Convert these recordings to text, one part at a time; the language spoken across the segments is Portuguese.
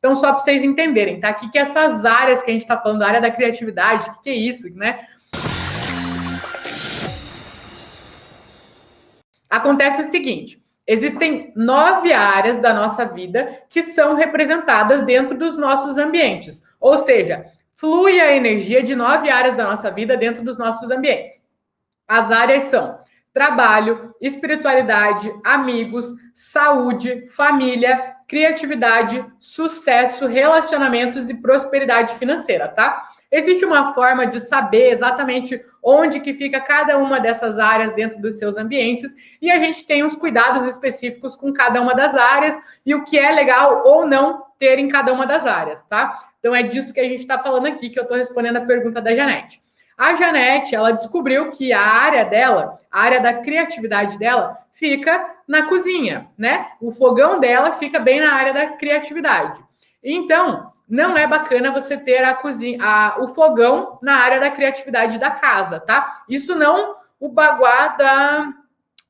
Então, só para vocês entenderem, tá? O que essas áreas que a gente está falando, a área da criatividade, o que é isso, né? Acontece o seguinte, existem 9 áreas da nossa vida que são representadas dentro dos nossos ambientes. Ou seja, flui a energia de 9 áreas da nossa vida dentro dos nossos ambientes. As áreas são trabalho, espiritualidade, amigos, saúde, família, criatividade, sucesso, relacionamentos e prosperidade financeira, tá? Existe uma forma de saber exatamente onde que fica cada uma dessas áreas dentro dos seus ambientes e a gente tem uns cuidados específicos com cada uma das áreas e o que é legal ou não ter em cada uma das áreas, tá? Então é disso que a gente está falando aqui, que eu estou respondendo a pergunta da Janete. A Janete, ela descobriu que a área dela, a área da criatividade dela, fica na cozinha, né? O fogão dela fica bem na área da criatividade. Então, não é bacana você ter a cozinha, o fogão na área da criatividade da casa, tá? Isso não o baguá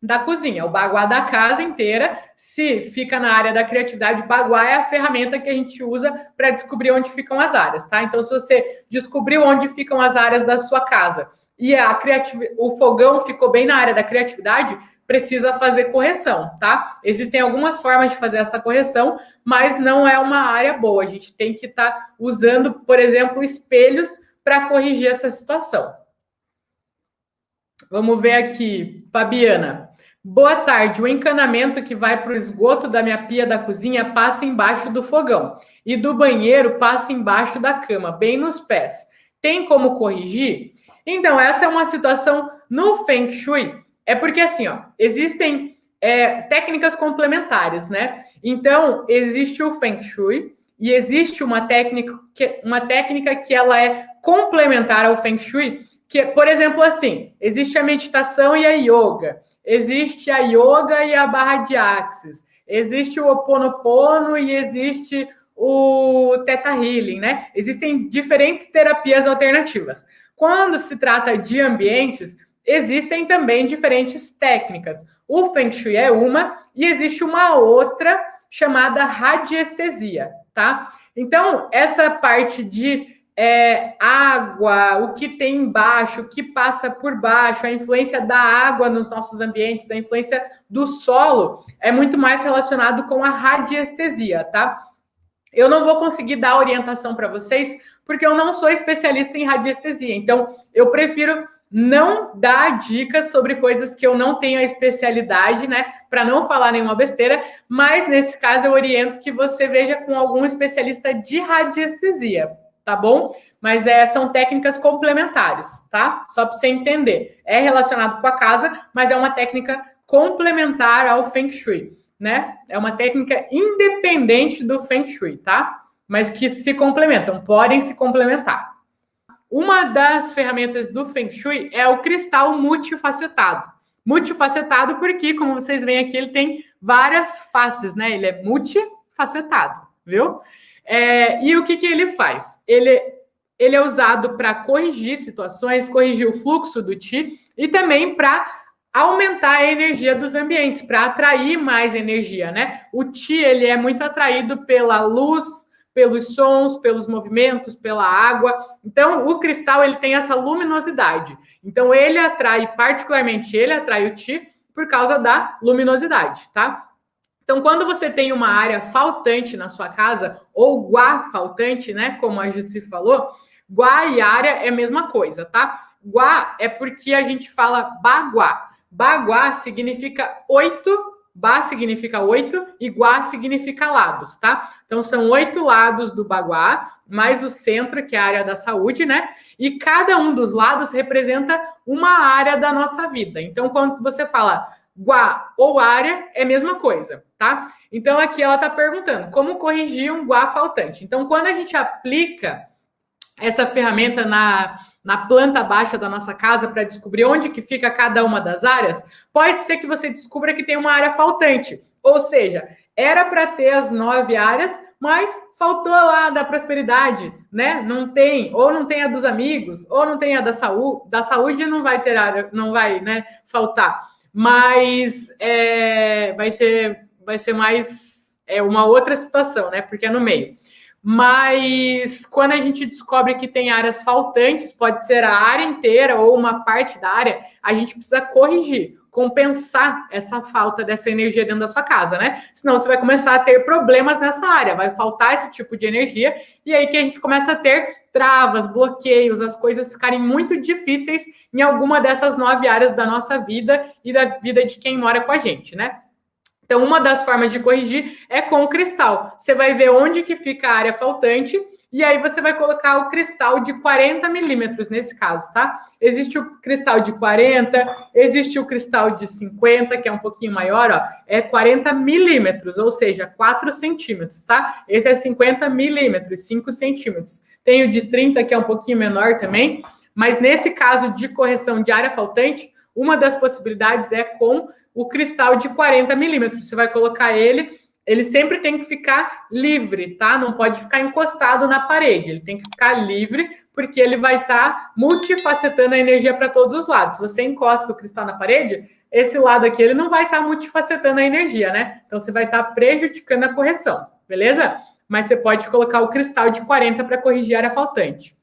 da cozinha, o baguá da casa inteira, se fica na área da criatividade, baguá é a ferramenta que a gente usa para descobrir onde ficam as áreas, tá? Então, se você descobriu onde ficam as áreas da sua casa e o fogão ficou bem na área da criatividade, precisa fazer correção, tá? Existem algumas formas de fazer essa correção, mas não é uma área boa. A gente tem que estar usando, por exemplo, espelhos para corrigir essa situação. Vamos ver aqui, Fabiana. Boa tarde. O encanamento que vai para o esgoto da minha pia da cozinha passa embaixo do fogão e do banheiro passa embaixo da cama, bem nos pés. Tem como corrigir? Então, essa é uma situação no Feng Shui. É porque, assim, ó, existem técnicas complementares, né? Então, existe o Feng Shui e existe uma técnica que ela é complementar ao Feng Shui, que, por exemplo, assim, existe a meditação e a yoga. Existe a yoga e a barra de axis. Existe o Ho'oponopono e existe o Theta Healing, né? Existem diferentes terapias alternativas. Quando se trata de ambientes, existem também diferentes técnicas. O Feng Shui é uma e existe uma outra chamada radiestesia, tá? Então, essa parte de água, o que tem embaixo, o que passa por baixo, a influência da água nos nossos ambientes, a influência do solo, é muito mais relacionado com a radiestesia, tá? Eu não vou conseguir dar orientação para vocês, porque eu não sou especialista em radiestesia, então eu prefiro não dar dicas sobre coisas que eu não tenho a especialidade, né, para não falar nenhuma besteira, mas nesse caso eu oriento que você veja com algum especialista de radiestesia, tá bom? Mas são técnicas complementares, tá? Só para você entender. É relacionado com a casa, mas é uma técnica complementar ao Feng Shui, né? É uma técnica independente do Feng Shui, tá? Mas que se complementam, podem se complementar. Uma das ferramentas do Feng Shui é o cristal multifacetado. Multifacetado porque, como vocês veem aqui, ele tem várias faces, né? Ele é multifacetado, viu? E o que ele faz? Ele é usado para corrigir situações, corrigir o fluxo do Qi e também para aumentar a energia dos ambientes, para atrair mais energia, né? O Qi, ele é muito atraído pela luz, pelos sons, pelos movimentos, pela água. Então, o cristal, ele tem essa luminosidade. Então, ele atrai, particularmente, ele atrai o Qi por causa da luminosidade, tá? Então, quando você tem uma área faltante na sua casa, ou guá faltante, né? Como a Jussi falou, guá e área é a mesma coisa, tá? Guá é porque a gente fala baguá. Baguá significa 8, Ba significa 8 e Guá significa lados, tá? Então, são 8 lados do baguá, mais o centro, que é a área da saúde, né? E cada um dos lados representa uma área da nossa vida. Então, quando você fala Guá ou área, é a mesma coisa, tá? Então, aqui ela tá perguntando como corrigir um Guá faltante. Então, quando a gente aplica essa ferramenta na planta baixa da nossa casa para descobrir onde que fica cada uma das áreas, pode ser que você descubra que tem uma área faltante. Ou seja, era para ter as 9 áreas, mas faltou lá da prosperidade, né? Não tem, ou não tem a dos amigos, ou não tem a da saúde. Da saúde não vai ter área, não vai, né, faltar. Mas vai ser mais uma outra situação, né? Porque é no meio. Mas quando a gente descobre que tem áreas faltantes, pode ser a área inteira ou uma parte da área, a gente precisa corrigir, compensar essa falta dessa energia dentro da sua casa, né? Senão você vai começar a ter problemas nessa área, vai faltar esse tipo de energia, e aí que a gente começa a ter travas, bloqueios, as coisas ficarem muito difíceis em alguma dessas 9 áreas da nossa vida e da vida de quem mora com a gente, né? Então, uma das formas de corrigir é com o cristal. Você vai ver onde que fica a área faltante e aí você vai colocar o cristal de 40 milímetros nesse caso, tá? Existe o cristal de 40, existe o cristal de 50, que é um pouquinho maior, ó, é 40 milímetros, ou seja, 4 centímetros, tá? Esse é 50 milímetros, 5 centímetros. Tem o de 30, que é um pouquinho menor também, mas nesse caso de correção de área faltante, uma das possibilidades é com o cristal de 40 milímetros. Você vai colocar ele sempre tem que ficar livre, tá? Não pode ficar encostado na parede, ele tem que ficar livre, porque ele vai estar multifacetando a energia para todos os lados. Se você encosta o cristal na parede, esse lado aqui ele não vai estar multifacetando a energia, né? Então você vai estar prejudicando a correção, beleza? Mas você pode colocar o cristal de 40 para corrigir a área faltante.